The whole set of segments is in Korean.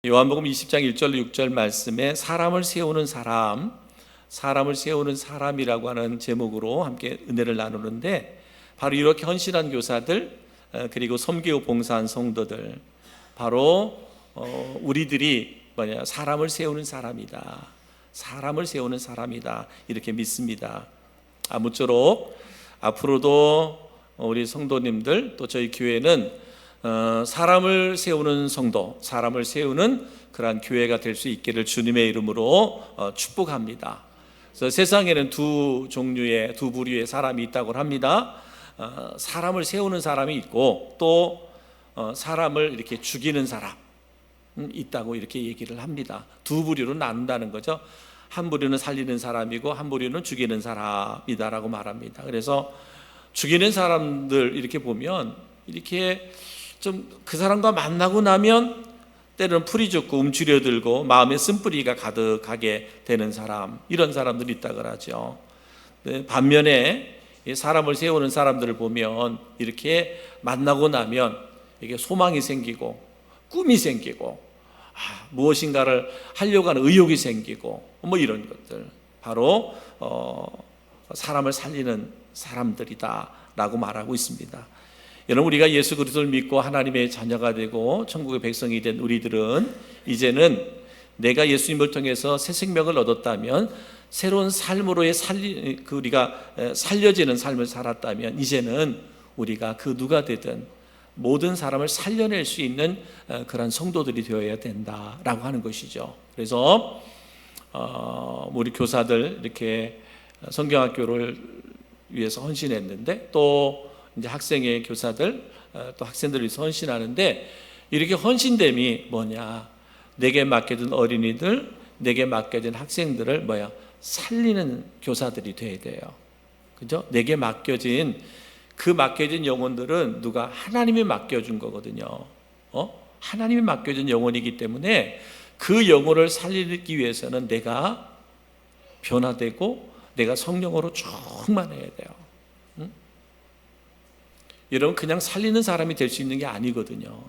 요한복음 20장 1절로 6절 말씀에 사람을 세우는 사람이라고 하는 제목으로 함께 은혜를 나누는데, 바로 이렇게 헌신한 교사들, 그리고 섬기고 봉사한 성도들, 바로 우리들이 사람을 세우는 사람이다. 사람을 세우는 사람이다. 이렇게 믿습니다. 아무쪼록 앞으로도 우리 성도님들, 또 저희 교회는 사람을 세우는 성도, 사람을 세우는 그러한 교회가 될 수 있기를 주님의 이름으로 축복합니다. 그래서 세상에는 두 부류의 사람이 있다고 합니다. 사람을 세우는 사람이 있고, 또 사람을 이렇게 죽이는 사람 있다고 이렇게 얘기를 합니다. 두 부류로 나눈다는 거죠. 한 부류는 살리는 사람이고, 한 부류는 죽이는 사람이다라고 말합니다. 그래서 죽이는 사람들 이렇게 보면, 이렇게 좀 그 사람과 만나고 나면 때로는 풀이 죽고 움츠려들고 마음에 쓴뿌리가 가득하게 되는 사람, 이런 사람들이 있다 그러죠. 반면에 사람을 세우는 사람들을 보면 이렇게 만나고 나면 이게 소망이 생기고 꿈이 생기고 무엇인가를 하려고 하는 의욕이 생기고 이런 것들, 바로 사람을 살리는 사람들이다라고 말하고 있습니다. 여러분, 우리가 예수 그리스도를 믿고 하나님의 자녀가 되고 천국의 백성이 된 우리들은 이제는 내가 예수님을 통해서 새 생명을 얻었다면, 새로운 삶으로의 우리가 살려지는 삶을 살았다면, 이제는 우리가 그 누가 되든 모든 사람을 살려낼 수 있는 그런 성도들이 되어야 된다라고 하는 것이죠. 그래서 우리 교사들 이렇게 성경학교를 위해서 헌신했는데, 또 이제 학생의 교사들, 또 학생들을 위해서 헌신하는데, 이렇게 헌신됨이 뭐냐? 내게 맡겨진 어린이들, 내게 맡겨진 학생들을 살리는 교사들이 돼야 돼요. 그죠? 내게 맡겨진 영혼들은 누가? 하나님이 맡겨준 거거든요. 하나님이 맡겨준 영혼이기 때문에 그 영혼을 살리기 위해서는 내가 변화되고 내가 성령으로 충만해야 돼요. 여러분, 그냥 살리는 사람이 될 수 있는 게 아니거든요.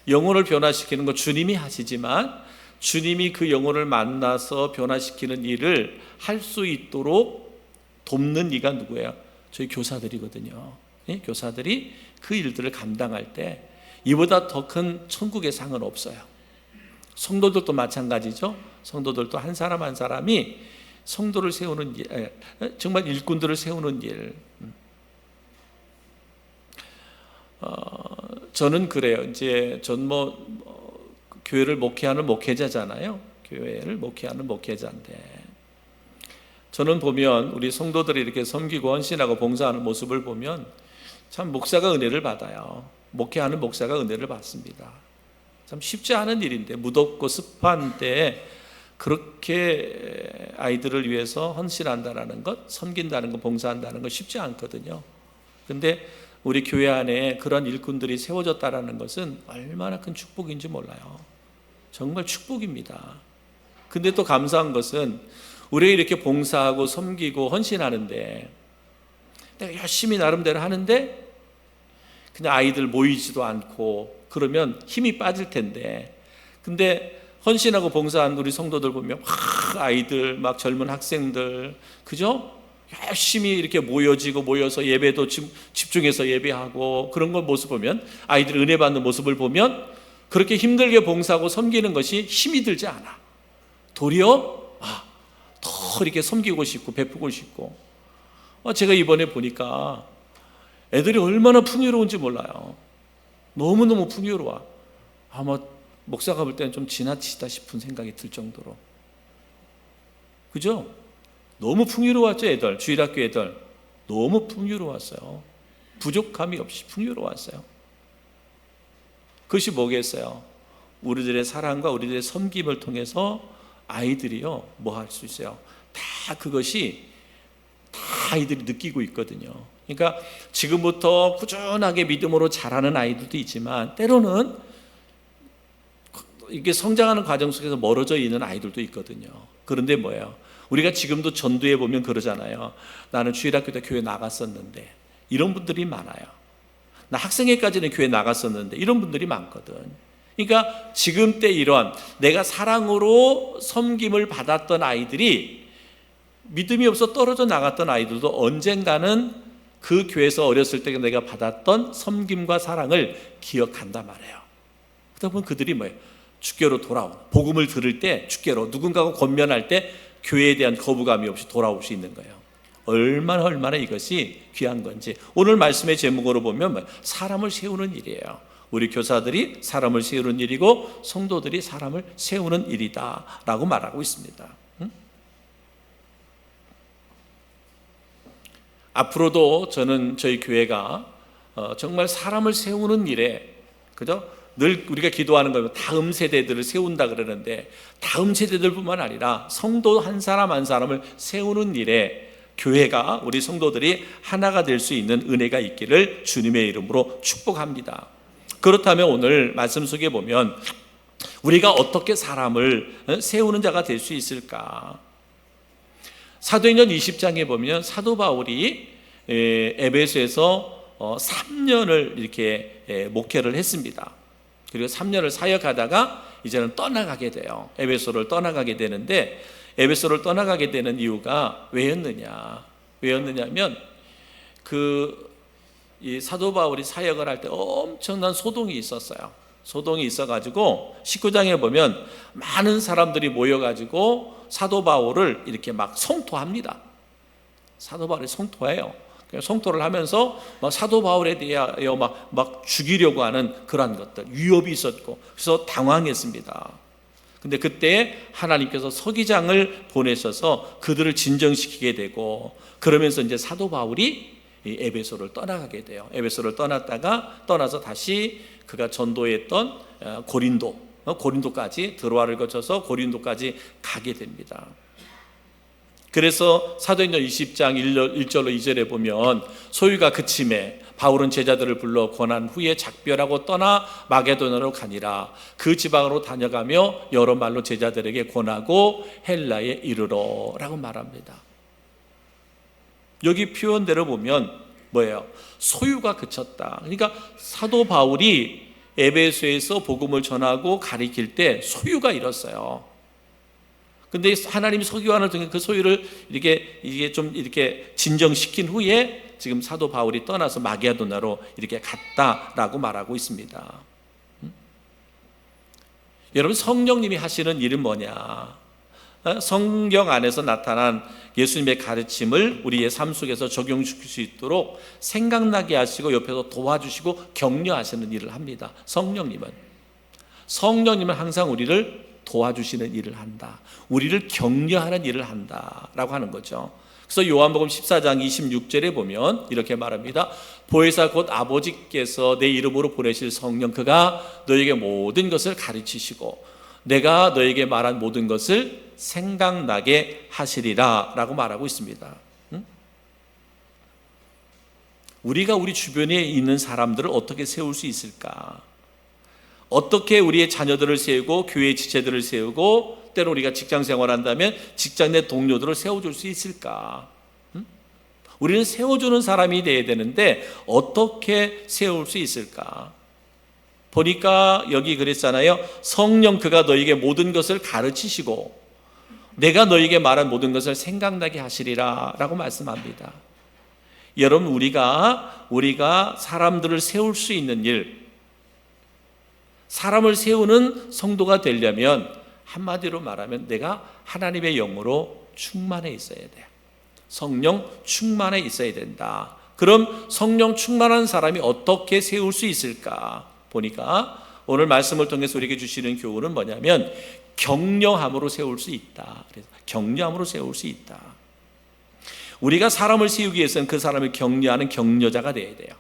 영혼을 변화시키는 거 주님이 하시지만, 주님이 그 영혼을 만나서 변화시키는 일을 할 수 있도록 돕는 이가 누구예요? 저희 교사들이거든요. 교사들이 그 일들을 감당할 때 이보다 더 큰 천국의 상은 없어요. 성도들도 마찬가지죠. 성도들도 한 사람 한 사람이 성도를 세우는 일, 정말 일꾼들을 세우는 일. 저는 그래요. 이제 전 교회를 목회하는 목회자잖아요. 교회를 목회하는 목회자인데, 저는 보면 우리 성도들이 이렇게 섬기고 헌신하고 봉사하는 모습을 보면 참 목사가 은혜를 받아요. 목회하는 목사가 은혜를 받습니다. 참 쉽지 않은 일인데, 무덥고 습한 때에 그렇게 아이들을 위해서 헌신한다는 것, 섬긴다는 것, 봉사한다는 것 쉽지 않거든요. 근데 우리 교회 안에 그런 일꾼들이 세워졌다는 것은 얼마나 큰 축복인지 몰라요. 정말 축복입니다. 근데 또 감사한 것은, 우리가 이렇게 봉사하고 섬기고 헌신하는데, 내가 열심히 나름대로 하는데 그냥 아이들 모이지도 않고 그러면 힘이 빠질 텐데, 근데 헌신하고 봉사한 우리 성도들 보면 아이들, 막 젊은 학생들, 그죠? 열심히 이렇게 모여서 예배도 집중해서 예배하고 그런 걸 모습 보면, 아이들 은혜 받는 모습을 보면 그렇게 힘들게 봉사하고 섬기는 것이 힘이 들지 않아. 도리어 더 이렇게 섬기고 싶고 베푸고 싶고. 제가 이번에 보니까 애들이 얼마나 풍요로운지 몰라요. 너무너무 풍요로워. 아마 목사가 볼 때는 좀 지나치다 싶은 생각이 들 정도로. 그죠? 너무 풍요로웠죠. 애들, 주일학교 애들 너무 풍요로웠어요. 부족함이 없이 풍요로웠어요. 그것이 뭐겠어요? 우리들의 사랑과 우리들의 섬김을 통해서 아이들이요, 뭐 할 수 있어요? 다 그것이 다 아이들이 느끼고 있거든요. 그러니까 지금부터 꾸준하게 믿음으로 자라는 아이들도 있지만, 때로는 이게 성장하는 과정 속에서 멀어져 있는 아이들도 있거든요. 그런데 뭐예요? 우리가 지금도 전도에 보면 그러잖아요. 나는 주일학교 때 교회 나갔었는데, 이런 분들이 많아요. 나 학생회까지는 교회 나갔었는데, 이런 분들이 많거든. 그러니까 지금 때 이런 내가 사랑으로 섬김을 받았던 아이들이 믿음이 없어 떨어져 나갔던 아이들도 언젠가는 그 교회에서 어렸을 때 내가 받았던 섬김과 사랑을 기억한단 말이에요. 그러다 보면 그들이 뭐예요? 주께로 돌아오는, 복음을 들을 때 주께로, 누군가가 권면할 때 교회에 대한 거부감이 없이 돌아올 수 있는 거예요. 얼마나 이것이 귀한 건지 오늘 말씀의 제목으로 보면 뭐예요? 사람을 세우는 일이에요. 우리 교사들이 사람을 세우는 일이고 성도들이 사람을 세우는 일이다 라고 말하고 있습니다. 앞으로도 저는 저희 교회가 정말 사람을 세우는 일에, 그죠? 늘 우리가 기도하는 거면 다음 세대들을 세운다 그러는데, 다음 세대들뿐만 아니라 성도 한 사람 한 사람을 세우는 일에 교회가, 우리 성도들이 하나가 될 수 있는 은혜가 있기를 주님의 이름으로 축복합니다. 그렇다면 오늘 말씀 속에 보면 우리가 어떻게 사람을 세우는 자가 될 수 있을까? 사도행전 20장에 보면 사도 바울이 에베소에서 3년을 이렇게 목회를 했습니다. 그리고 3년을 사역하다가 이제는 떠나가게 돼요. 에베소를 떠나가게 되는데, 에베소를 떠나가게 되는 이유가 왜였느냐면 이 사도 바울이 사역을 할 때 엄청난 소동이 있었어요. 소동이 있어가지고 19장에 보면 많은 사람들이 모여가지고 사도 바울을 이렇게 막 성토합니다. 사도 바울이 성토해요. 성토를 하면서 막 사도 바울에 대하여 막 죽이려고 하는 그러한 것들, 위협이 있었고, 그래서 당황했습니다. 근데 그때 하나님께서 서기장을 보내셔서 그들을 진정시키게 되고, 그러면서 이제 사도 바울이 이 에베소를 떠나가게 돼요. 에베소를 떠나서 다시 그가 전도했던 고린도까지, 드로아를 거쳐서 고린도까지 가게 됩니다. 그래서 사도행전 20장 1절로 2절에 보면 소유가 그침에 바울은 제자들을 불러 권한 후에 작별하고 떠나 마게도냐로 가니라. 그 지방으로 다녀가며 여러 말로 제자들에게 권하고 헬라에 이르러 라고 말합니다. 여기 표현대로 보면 뭐예요? 소유가 그쳤다. 그러니까 사도 바울이 에베소에서 복음을 전하고 가리킬 때 소유가 잃었어요. 근데 하나님이 서기관을 통해 그 소유를 이게 좀 이렇게 진정시킨 후에 지금 사도 바울이 떠나서 마게도냐로 이렇게 갔다라고 말하고 있습니다. 여러분, 성령님이 하시는 일은 뭐냐? 성경 안에서 나타난 예수님의 가르침을 우리의 삶 속에서 적용시킬 수 있도록 생각나게 하시고 옆에서 도와주시고 격려하시는 일을 합니다. 성령님은 항상 우리를 도와주시는 일을 한다. 우리를 격려하는 일을 한다라고 하는 거죠. 그래서 요한복음 14장 26절에 보면 이렇게 말합니다. 보혜사 곧 아버지께서 내 이름으로 보내실 성령, 그가 너에게 모든 것을 가르치시고 내가 너에게 말한 모든 것을 생각나게 하시리라 라고 말하고 있습니다. 우리가 우리 주변에 있는 사람들을 어떻게 세울 수 있을까? 어떻게 우리의 자녀들을 세우고 교회의 지체들을 세우고, 때로 우리가 직장 생활한다면 직장 내 동료들을 세워줄 수 있을까? 우리는 세워주는 사람이 되어야 되는데 어떻게 세울 수 있을까? 보니까 여기 그랬잖아요. 성령 그가 너에게 모든 것을 가르치시고 내가 너에게 말한 모든 것을 생각나게 하시리라 라고 말씀합니다. 여러분, 우리가 사람들을 세울 수 있는 일, 사람을 세우는 성도가 되려면 한마디로 말하면 내가 하나님의 영으로 충만해 있어야 돼요. 성령 충만해 있어야 된다. 그럼 성령 충만한 사람이 어떻게 세울 수 있을까? 보니까 오늘 말씀을 통해서 우리에게 주시는 교훈은 뭐냐면 격려함으로 세울 수 있다. 그래서 격려함으로 세울 수 있다. 우리가 사람을 세우기 위해서는 그 사람을 격려하는 격려자가 되어야 돼요.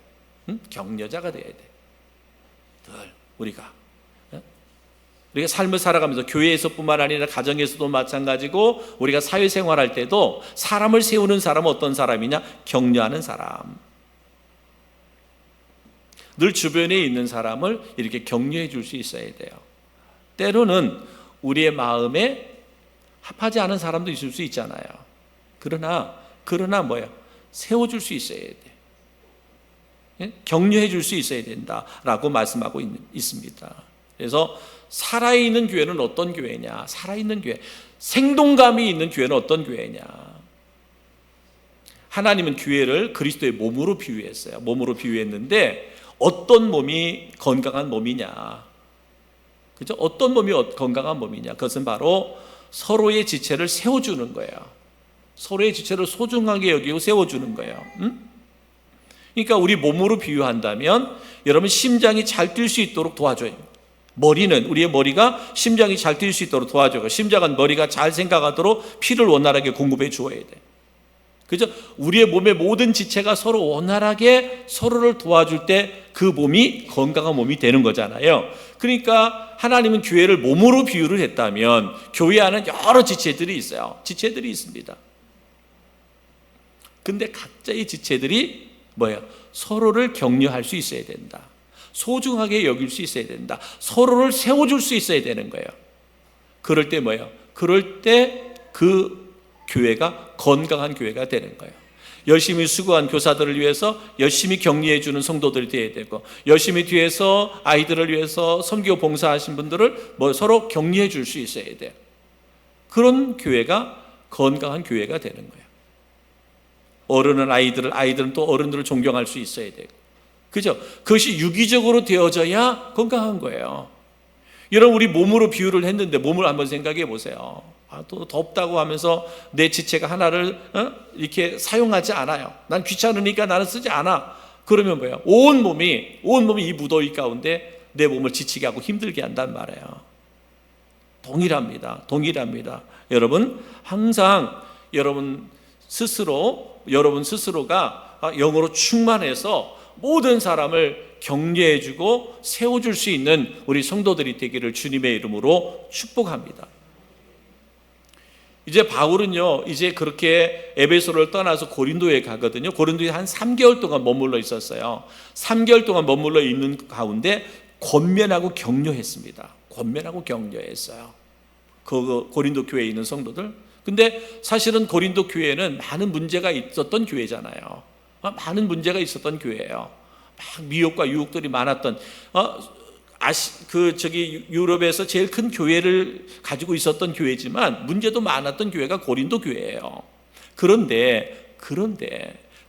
격려자가 되어야 돼. 우리가 삶을 살아가면서 교회에서뿐만 아니라 가정에서도 마찬가지고 우리가 사회생활할 때도 사람을 세우는 사람은 어떤 사람이냐? 격려하는 사람. 늘 주변에 있는 사람을 이렇게 격려해 줄 수 있어야 돼요. 때로는 우리의 마음에 합하지 않은 사람도 있을 수 있잖아요. 그러나 뭐예요? 세워줄 수 있어야 돼. 격려해 줄 수 있어야 된다라고 말씀하고 있습니다. 그래서 살아있는 교회는 어떤 교회냐? 살아있는 교회, 생동감이 있는 교회는 어떤 교회냐? 하나님은 교회를 그리스도의 몸으로 비유했어요. 몸으로 비유했는데 어떤 몸이 건강한 몸이냐? 그죠? 어떤 몸이 건강한 몸이냐? 그것은 바로 서로의 지체를 세워주는 거예요. 서로의 지체를 소중하게 여기고 세워주는 거예요. 그러니까 우리 몸으로 비유한다면 여러분 심장이 잘 뛸 수 있도록 도와줘요. 우리의 머리가 심장이 잘 뛸 수 있도록 도와줘요. 심장은 머리가 잘 생각하도록 피를 원활하게 공급해 주어야 돼. 그죠? 우리의 몸의 모든 지체가 서로 원활하게 서로를 도와줄 때 그 몸이 건강한 몸이 되는 거잖아요. 그러니까 하나님은 교회를 몸으로 비유를 했다면 교회 안에는 여러 지체들이 있어요. 지체들이 있습니다. 근데 각자의 지체들이 뭐예요? 서로를 격려할 수 있어야 된다. 소중하게 여길 수 있어야 된다. 서로를 세워줄 수 있어야 되는 거예요. 그럴 때 뭐예요? 그럴 때 그 교회가 건강한 교회가 되는 거예요. 열심히 수고한 교사들을 위해서 열심히 격려해 주는 성도들이 되어야 되고, 열심히 뒤에서 아이들을 위해서 섬기고 봉사하신 분들을 서로 격려해 줄 수 있어야 돼요. 그런 교회가 건강한 교회가 되는 거예요. 어른은 아이들은 또 어른들을 존경할 수 있어야 되고, 그죠? 그것이 유기적으로 되어져야 건강한 거예요. 여러분, 우리 몸으로 비유를 했는데 몸을 한번 생각해 보세요. 또 덥다고 하면서 내 지체가 하나를 이렇게 사용하지 않아요. 난 귀찮으니까 나는 쓰지 않아. 그러면 뭐예요? 온 몸이 이 무더위 가운데 내 몸을 지치게 하고 힘들게 한단 말이에요. 동일합니다. 여러분, 항상 여러분 스스로가 영으로 충만해서 모든 사람을 격려해주고 세워줄 수 있는 우리 성도들이 되기를 주님의 이름으로 축복합니다. 이제 바울은요, 이제 그렇게 에베소를 떠나서 고린도에 가거든요. 고린도에 한 3개월 동안 머물러 있었어요. 3개월 동안 머물러 있는 가운데 권면하고 격려했습니다. 그 고린도 교회에 있는 성도들. 근데 사실은 고린도 교회는 많은 문제가 있었던 교회잖아요. 많은 문제가 있었던 교회예요. 막 미혹과 유혹들이 많았던, 유럽에서 제일 큰 교회를 가지고 있었던 교회지만 문제도 많았던 교회가 고린도 교회예요. 그런데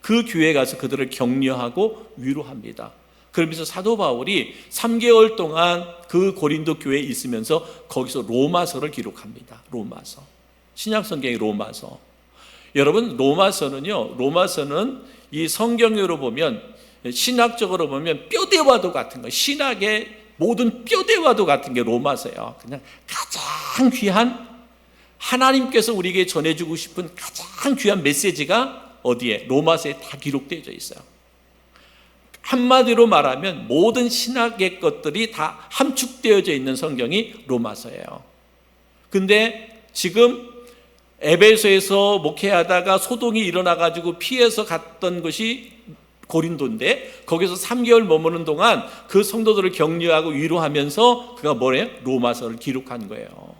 그 교회에 가서 그들을 격려하고 위로합니다. 그러면서 사도 바울이 3개월 동안 그 고린도 교회에 있으면서 거기서 로마서를 기록합니다. 로마서. 신약성경의 로마서. 여러분, 로마서는 이 성경으로 보면, 신학적으로 보면 뼈대와도 같은 거, 신학의 모든 뼈대와도 같은 게 로마서예요. 그냥 가장 귀한, 하나님께서 우리에게 전해주고 싶은 가장 귀한 메시지가 어디에? 로마서에 다 기록되어 있어요. 한마디로 말하면 모든 신학의 것들이 다 함축되어져 있는 성경이 로마서예요. 근데 지금 에베소에서 목회하다가 소동이 일어나가지고 피해서 갔던 것이 고린도인데, 거기서 3개월 머무는 동안 그 성도들을 격려하고 위로하면서 그가 뭐래요? 로마서를 기록한 거예요.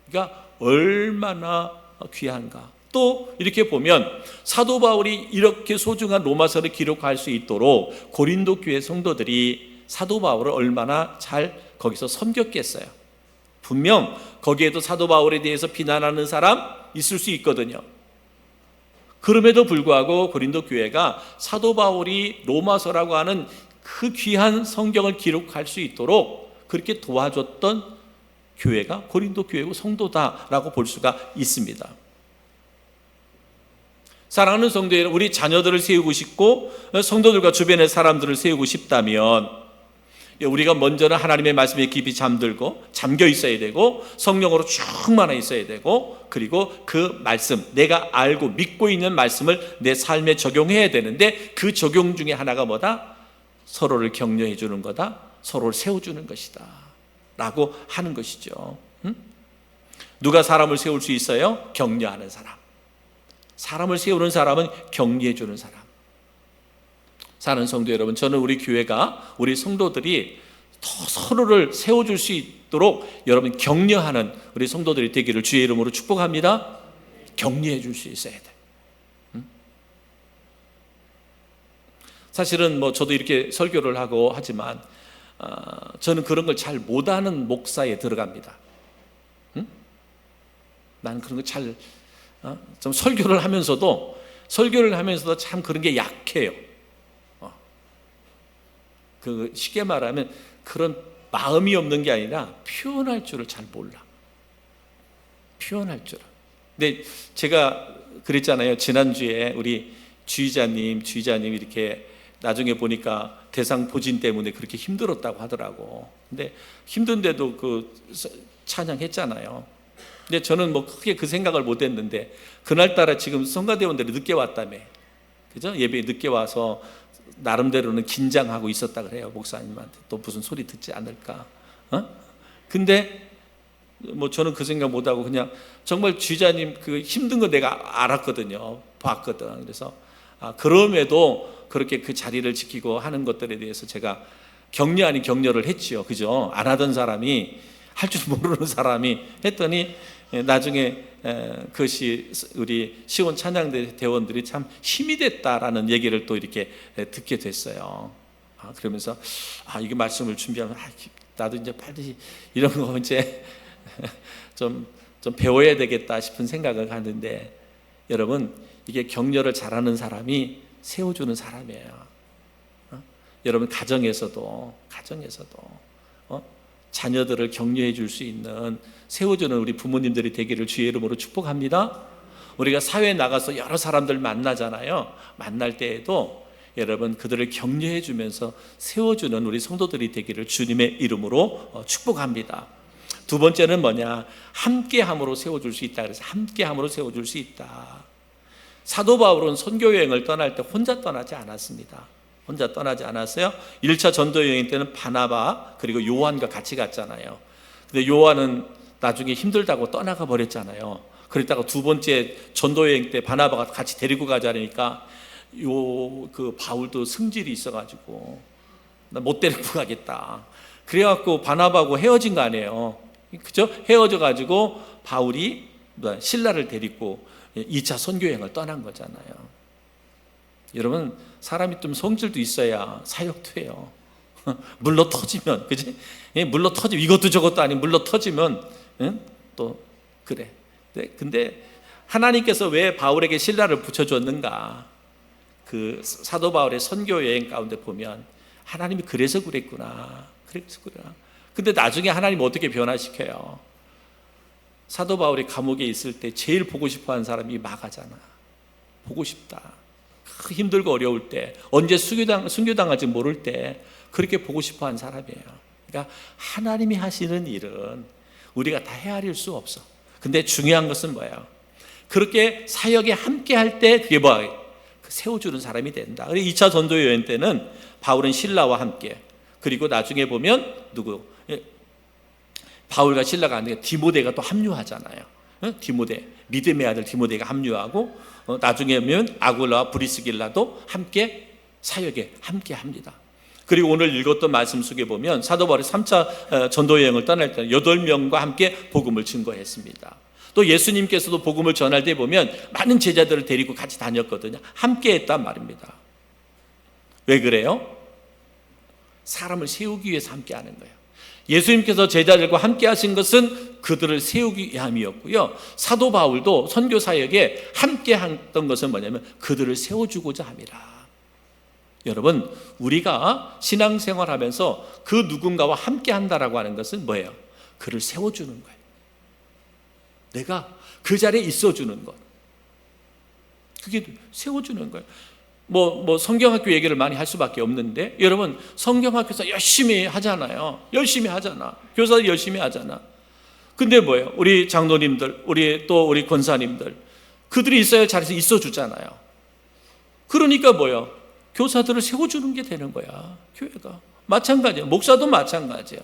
그러니까 얼마나 귀한가. 또 이렇게 보면 사도 바울이 이렇게 소중한 로마서를 기록할 수 있도록 고린도 교회 성도들이 사도 바울을 얼마나 잘 거기서 섬겼겠어요. 분명 거기에도 사도 바울에 대해서 비난하는 사람 있을 수 있거든요. 그럼에도 불구하고 고린도 교회가 사도 바울이 로마서라고 하는 그 귀한 성경을 기록할 수 있도록 그렇게 도와줬던 교회가 고린도 교회고 성도다라고 볼 수가 있습니다. 사랑하는 성도 여러분, 우리 자녀들을 세우고 싶고 성도들과 주변의 사람들을 세우고 싶다면 우리가 먼저는 하나님의 말씀에 깊이 잠겨 있어야 되고, 성령으로 충만해 있어야 되고, 그리고 그 말씀, 내가 알고 믿고 있는 말씀을 내 삶에 적용해야 되는데, 그 적용 중에 하나가 뭐다? 서로를 격려해 주는 거다, 서로를 세워주는 것이다 라고 하는 것이죠. 누가 사람을 세울 수 있어요? 격려하는 사람. 사람을 세우는 사람은 격려해 주는 사람. 사는 성도 여러분, 저는 우리 교회가, 우리 성도들이 더 서로를 세워줄 수 있도록 여러분 격려하는 우리 성도들이 되기를 주의 이름으로 축복합니다. 격려해 줄 수 있어야 돼. 사실은 저도 이렇게 설교를 하고 하지만 저는 그런 걸 잘 못하는 목사에 들어갑니다. 응? 나는 그런 거 잘 좀 설교를 하면서도 참 그런 게 약해요. 그 쉽게 말하면 그런 마음이 없는 게 아니라 표현할 줄을 잘 몰라. 표현할 줄을. 근데 제가 그랬잖아요. 지난주에 우리 주의자님 이렇게 나중에 보니까 대상 포진 때문에 그렇게 힘들었다고 하더라고. 근데 힘든데도 그 찬양했잖아요. 근데 저는 뭐 크게 그 생각을 못 했는데, 그날따라 지금 성가대원들이 늦게 왔다며. 그죠? 예배에 늦게 와서 나름대로는 긴장하고 있었다 그래요. 목사님한테 또 무슨 소리 듣지 않을까. 근데 뭐 저는 그 생각 못 하고 그냥 정말 주의자님 그 힘든 거 내가 알았거든요. 봤거든. 그래서 그럼에도 그렇게 그 자리를 지키고 하는 것들에 대해서 제가 격려 아닌 격려를 했지요. 그죠? 안 하던 사람이, 할 줄 모르는 사람이 했더니 나중에 그것이 우리 시온 찬양대 대원들이 참 힘이 됐다라는 얘기를 또 이렇게 듣게 됐어요. 그러면서 이게 말씀을 준비하면 나도 이제 빨리 이런 거 이제 좀 배워야 되겠다 싶은 생각을 하는데, 여러분 이게 격려를 잘하는 사람이 세워주는 사람이에요. 여러분 가정에서도 자녀들을 격려해 줄 수 있는, 세워주는 우리 부모님들이 되기를 주의 이름으로 축복합니다. 우리가 사회에 나가서 여러 사람들 만나잖아요. 만날 때에도 여러분 그들을 격려해 주면서 세워주는 우리 성도들이 되기를 주님의 이름으로 축복합니다. 두 번째는 뭐냐? 함께함으로 세워줄 수 있다. 그래서 함께함으로 세워줄 수 있다. 사도 바울은 선교 여행을 떠날 때 혼자 떠나지 않았습니다. 혼자 떠나지 않았어요. 1차 전도 여행 때는 바나바 그리고 요한과 같이 갔잖아요. 근데 요한은 나중에 힘들다고 떠나가 버렸잖아요. 그랬다가 두 번째 전도 여행 때 바나바가 같이 데리고 가자니까 그 바울도 성질이 있어가지고 나 못 데리고 가겠다. 그래갖고 바나바하고 헤어진 거 아니에요. 그죠? 헤어져가지고 바울이 실라를 데리고 2차 선교 여행을 떠난 거잖아요. 여러분 사람이 좀 성질도 있어야 사역도 해요. 물러 터지면, 그지? 물러 터지면 이것도 저것도 아닌 물러 터지면 또 그래. 근데 하나님께서 왜 바울에게 실라를 붙여줬는가? 그 사도 바울의 선교 여행 가운데 보면 하나님이 그래서 그랬구나. 근데 나중에 하나님 어떻게 변화시켜요? 사도 바울이 감옥에 있을 때 제일 보고 싶어하는 사람이 마가잖아. 보고 싶다. 힘들고 어려울 때, 언제 순교당할지 모를 때 그렇게 보고 싶어하는 사람이에요. 그러니까 하나님이 하시는 일은 우리가 다 헤아릴 수 없어. 근데 중요한 것은 뭐예요? 그렇게 사역에 함께 할 때 그게 뭐야? 세워주는 사람이 된다. 2차 전도 여행 때는 바울은 실라와 함께, 그리고 나중에 보면 바울과 실라가 아니라 디모데가 또 합류하잖아요. 디모데, 믿음의 아들 디모데가 합류하고, 나중에 보면 아굴라와 브리스길라도 함께 사역에 함께 합니다. 그리고 오늘 읽었던 말씀 속에 보면 사도 바울이 3차 전도 여행을 떠날 때 8명과 함께 복음을 증거했습니다. 또 예수님께서도 복음을 전할 때 보면 많은 제자들을 데리고 같이 다녔거든요. 함께 했단 말입니다. 왜 그래요? 사람을 세우기 위해서 함께 하는 거예요. 예수님께서 제자들과 함께 하신 것은 그들을 세우기 위함이었고요. 사도 바울도 선교 사역에 함께 했던 것은 뭐냐면 그들을 세워주고자 함이라. 여러분, 우리가 신앙생활하면서 그 누군가와 함께 한다라고 하는 것은 뭐예요? 그를 세워주는 거예요. 내가 그 자리에 있어주는 것. 그게 세워주는 거예요. 성경학교 얘기를 많이 할 수밖에 없는데, 여러분, 성경학교에서 열심히 하잖아요. 열심히 하잖아. 교사들 열심히 하잖아. 근데 뭐예요? 우리 장로님들, 우리 권사님들, 그들이 있어야 할 자리에서 있어주잖아요. 그러니까 뭐예요? 교사들을 세워주는 게 되는 거야. 교회가. 마찬가지야. 목사도 마찬가지야.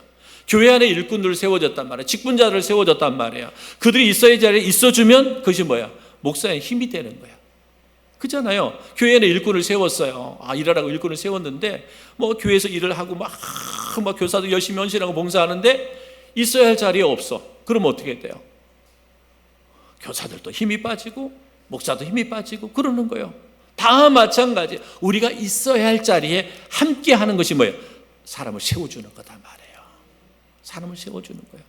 교회 안에 일꾼들을 세워줬단 말이야. 직분자들을 세워줬단 말이야. 그들이 있어야 할 자리에 있어주면 그것이 뭐야? 목사의 힘이 되는 거야. 그잖아요. 교회 안에 일꾼을 세웠어요. 일하라고 일꾼을 세웠는데, 교회에서 일을 하고 막 교사도 열심히 헌신하고 봉사하는데 있어야 할 자리에 없어. 그럼 어떻게 돼요? 교사들도 힘이 빠지고 목사도 힘이 빠지고 그러는 거예요. 다 마찬가지. 우리가 있어야 할 자리에 함께 하는 것이 뭐예요? 사람을 세워주는 거다 말이에요. 사람을 세워주는 거예요.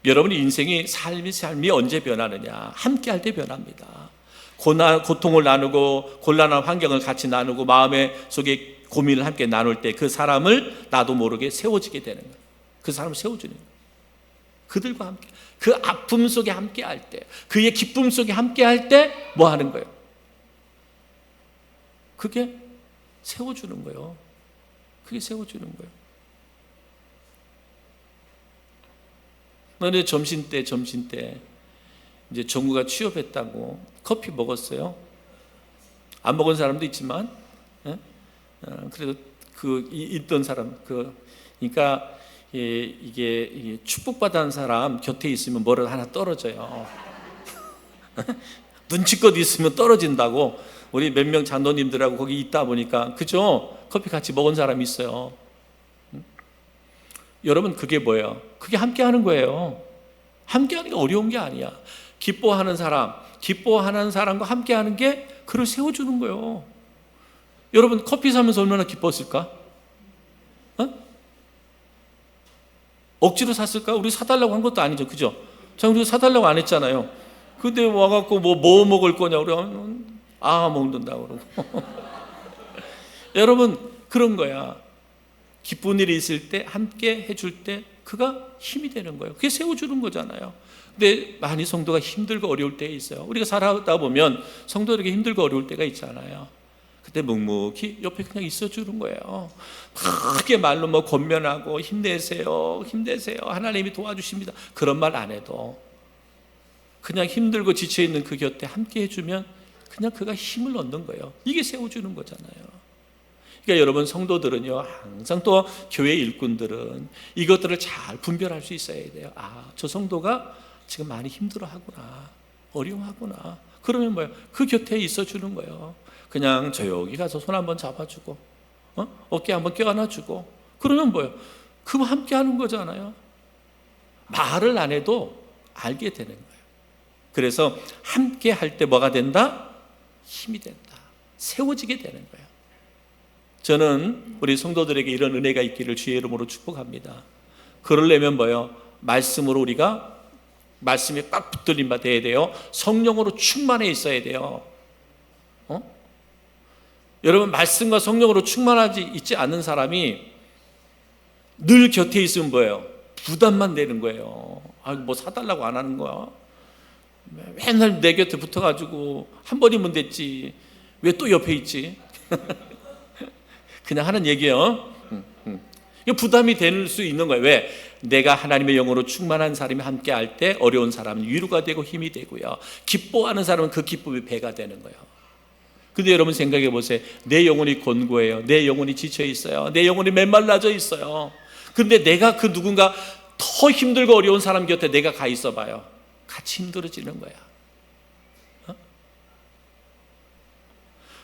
여러분의 인생이 삶이 언제 변하느냐? 함께 할 때 변합니다. 고통을 나누고 곤란한 환경을 같이 나누고 마음의 속에 고민을 함께 나눌 때 그 사람을 나도 모르게 세워지게 되는 거예요. 그 사람을 세워주는 거예요. 그들과 함께, 그 아픔 속에 함께 할 때, 그의 기쁨 속에 함께 할 때 뭐 하는 거예요? 그게 세워주는 거예요. 그게 세워주는 거예요. 너네 점심 때 이제 정구가 취업했다고 커피 먹었어요? 안 먹은 사람도 있지만, 그래도 있던 사람, 그러니까 이게 축복받은 사람 곁에 있으면 뭐라도 하나 떨어져요. 눈치껏 있으면 떨어진다고. 우리 몇 명 장로님들하고 거기 있다 보니까, 그죠? 커피 같이 먹은 사람이 있어요. 여러분, 그게 뭐예요? 그게 함께 하는 거예요. 함께 하는 게 어려운 게 아니야. 기뻐하는 사람과 함께 하는 게 그를 세워주는 거예요. 여러분, 커피 사면서 얼마나 기뻤을까? 억지로 샀을까? 우리 사달라고 한 것도 아니죠. 그죠? 자, 우리 사달라고 안 했잖아요. 근데 와갖고 뭐 먹을 거냐? 우리 먹는다고 그러고. 여러분, 그런 거야. 기쁜 일이 있을 때 함께 해줄 때 그가 힘이 되는 거예요. 그게 세워주는 거잖아요. 근데 많이 성도가 힘들고 어려울 때 있어요. 우리가 살아다 보면 성도들에게 힘들고 어려울 때가 있잖아요. 그때 묵묵히 옆에 그냥 있어주는 거예요. 크게 말로 권면하고 힘내세요 하나님이 도와주십니다, 그런 말 안 해도 그냥 힘들고 지쳐있는 그 곁에 함께 해주면 그냥 그가 힘을 얻는 거예요. 이게 세워주는 거잖아요. 그러니까 여러분, 성도들은요, 항상 또 교회 일꾼들은 이것들을 잘 분별할 수 있어야 돼요. 저 성도가 지금 많이 힘들어하구나, 어려워하구나. 그러면 뭐예요? 그 곁에 있어주는 거예요. 그냥 조용히 가서 손 한번 잡아주고, 어깨 한번 껴안아주고, 그러면 뭐예요? 그거 함께 하는 거잖아요. 말을 안 해도 알게 되는 거예요. 그래서 함께 할 때 뭐가 된다? 힘이 된다. 세워지게 되는 거예요. 저는 우리 성도들에게 이런 은혜가 있기를 주의 이름으로 축복합니다. 그러려면 뭐예요? 말씀으로 우리가 말씀에 꽉 붙들린 바 돼야 돼요. 성령으로 충만해 있어야 돼요. 여러분, 말씀과 성령으로 충만하지 있지 않은 사람이 늘 곁에 있으면 뭐예요? 부담만 되는 거예요. 뭐 사달라고 안 하는 거야? 맨날 내 곁에 붙어가지고 한 번이면 됐지, 왜 또 옆에 있지? 그냥 하는 얘기예요. 부담이 될 수 있는 거예요. 왜? 내가 하나님의 영으로 충만한 사람이 함께 할 때 어려운 사람은 위로가 되고 힘이 되고요, 기뻐하는 사람은 그 기쁨이 배가 되는 거예요. 근데 여러분 생각해 보세요. 내 영혼이 곤고해요. 내 영혼이 지쳐 있어요. 내 영혼이 메말라져 있어요. 근데 내가 그 누군가 더 힘들고 어려운 사람 곁에 내가 가 있어 봐요. 같이 힘들어지는 거야.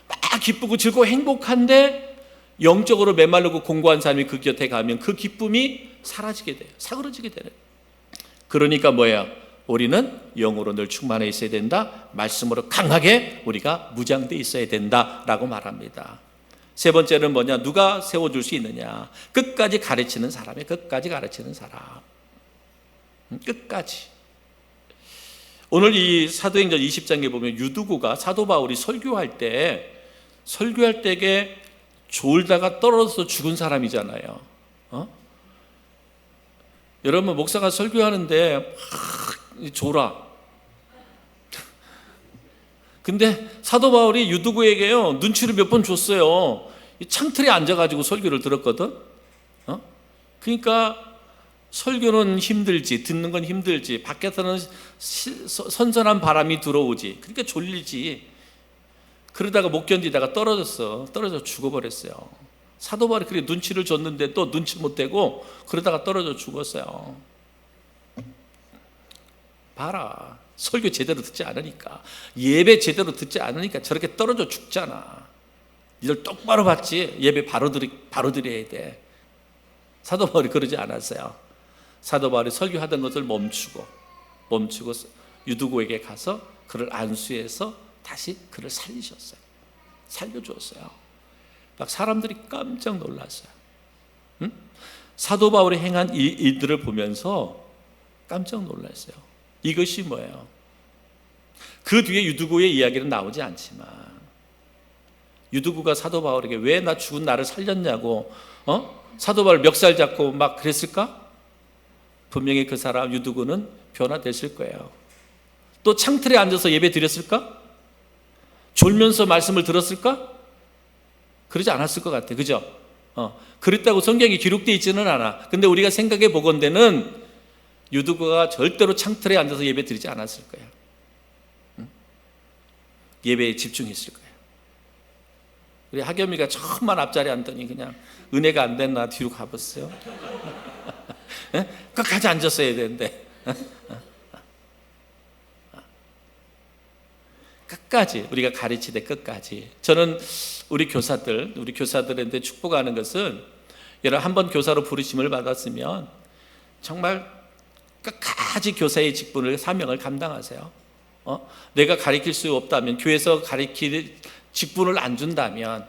막 기쁘고 즐거워 행복한데 영적으로 메말르고 공고한 사람이 그 곁에 가면 그 기쁨이 사라지게 돼요. 사그러지게 되는 거예요. 그러니까 뭐야? 우리는 영으로 늘 충만해 있어야 된다. 말씀으로 강하게 우리가 무장돼 있어야 된다라고 말합니다. 세 번째는 뭐냐? 누가 세워줄 수 있느냐? 끝까지 가르치는 사람이에요. 끝까지 가르치는 사람. 끝까지. 오늘 이 사도행전 20장에 보면 유두구가 사도 바울이 설교할 때에 졸다가 떨어져서 죽은 사람이잖아요. 여러분, 목사가 설교하는데 졸아. 근데 사도 바울이 유두구에게요, 눈치를 몇 번 줬어요. 창틀에 앉아가지고 설교를 들었거든. 그러니까 설교는 힘들지, 듣는 건 힘들지, 밖에서는 선선한 바람이 들어오지, 그러니까 졸리지. 그러다가 못 견디다가 떨어져 죽어버렸어요. 사도 바울이 그렇게 눈치를 줬는데 또 눈치 못 대고 그러다가 떨어져 죽었어요. 봐라, 설교 제대로 듣지 않으니까, 예배 제대로 듣지 않으니까 저렇게 떨어져 죽잖아. 이들 똑바로 받지, 예배 바로 드려야 돼. 사도 바울이 그러지 않았어요. 사도 바울이 설교하던 것을 멈추고 유두구에게 가서 그를 안수해서 다시 그를 살려주었어요. 막 사람들이 깜짝 놀랐어요. 응? 사도 바울이 행한 이 일들을 보면서 깜짝 놀랐어요. 이것이 뭐예요? 그 뒤에 유두구의 이야기는 나오지 않지만 유두구가 사도 바울에게 왜 나 죽은 나를 살렸냐고 사도 바울 멱살 잡고 막 그랬을까? 분명히 그 사람 유두구는 변화됐을 거예요. 또 창틀에 앉아서 예배 드렸을까? 졸면서 말씀을 들었을까? 그러지 않았을 것 같아. 그죠? 그랬다고 성경이 기록되어 있지는 않아. 근데 우리가 생각해 보건대는 유두구가 절대로 창틀에 앉아서 예배 드리지 않았을 거야. 예배에 집중했을 거야. 우리 하겸이가 처음만 앞자리에 앉더니 그냥 은혜가 안 됐나 뒤로 가봤어요. 끝까지 앉았어야 되는데. 끝까지 우리가 가르치되 끝까지. 저는 우리 교사들한테 축복하는 것은 여러분 한번 교사로 부르심을 받았으면 정말 끝까지 교사의 직분을 사명을 감당하세요. 내가 가르칠 수 없다면 교회에서 가르칠 직분을 안 준다면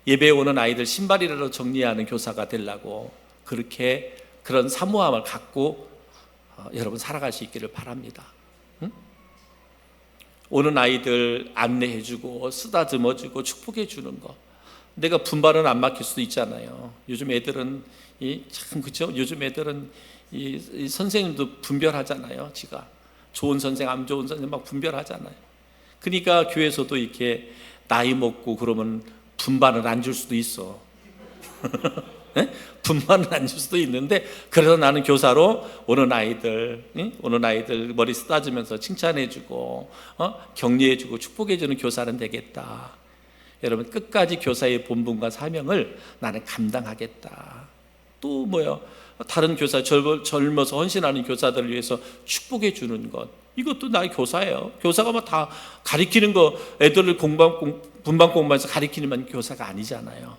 예배에 오는 아이들 신발이라도 정리하는 교사가 되려고 그렇게 그런 사모함을 갖고 여러분 살아갈 수 있기를 바랍니다. 오는 아이들 안내해주고 쓰다듬어주고 축복해주는 거. 내가 분발은 안 맡길 수도 있잖아요. 요즘 애들은 참 그렇죠. 요즘 애들은 이 선생님도 분별하잖아요. 지가 좋은 선생, 안 좋은 선생 막 분별하잖아요. 그러니까 교회에서도 이렇게 나이 먹고 그러면 분반을 안 줄 수도 있어. 분반을 안 줄 수도 있는데 그래서 나는 교사로 오는 아이들 머리 쓰다주면서 칭찬해주고 격려해주고 축복해주는 교사는 되겠다. 여러분 끝까지 교사의 본분과 사명을 나는 감당하겠다. 또 뭐요? 다른 교사 젊어서 헌신하는 교사들을 위해서 축복해 주는 것, 이것도 나의 교사예요. 교사가 막 다 가리키는 거, 애들을 분반 공부해서 가리키는 교사가 아니잖아요.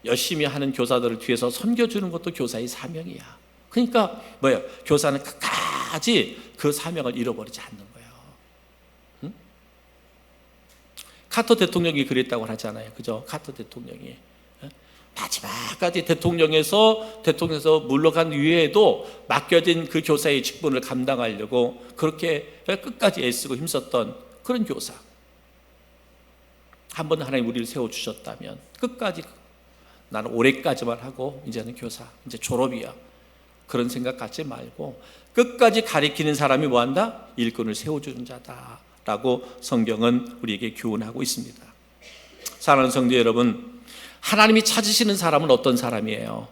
열심히 하는 교사들을 뒤에서 섬겨주는 것도 교사의 사명이야. 그러니까 뭐예요? 교사는 끝까지 그 사명을 잃어버리지 않는 거예요. 응? 카터 대통령이 그랬다고 하잖아요. 그죠? 카터 대통령이 마지막까지 대통령에서 물러간 이후에도 맡겨진 그 교사의 직분을 감당하려고 그렇게 끝까지 애쓰고 힘썼던 그런 교사. 한 번 하나님 우리를 세워주셨다면 끝까지 나는 올해까지만 하고 이제는 교사, 이제 졸업이야. 그런 생각 갖지 말고 끝까지 가리키는 사람이 뭐한다? 일꾼을 세워주는 자다라고 성경은 우리에게 교훈하고 있습니다. 사랑하는 성도 여러분, 하나님이 찾으시는 사람은 어떤 사람이에요?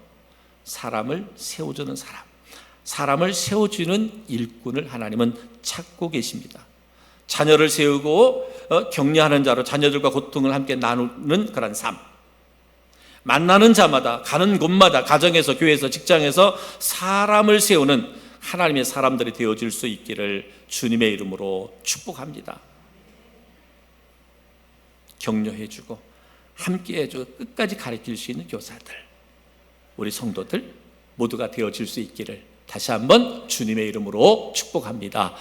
사람을 세워주는 사람, 사람을 세워주는 일꾼을 하나님은 찾고 계십니다. 자녀를 세우고 격려하는 자로 자녀들과 고통을 함께 나누는 그런 삶, 만나는 자마다 가는 곳마다 가정에서 교회에서 직장에서 사람을 세우는 하나님의 사람들이 되어질 수 있기를 주님의 이름으로 축복합니다. 격려해주고 함께해주고 끝까지 가르칠 수 있는 교사들, 우리 성도들 모두가 되어질 수 있기를 다시 한번 주님의 이름으로 축복합니다.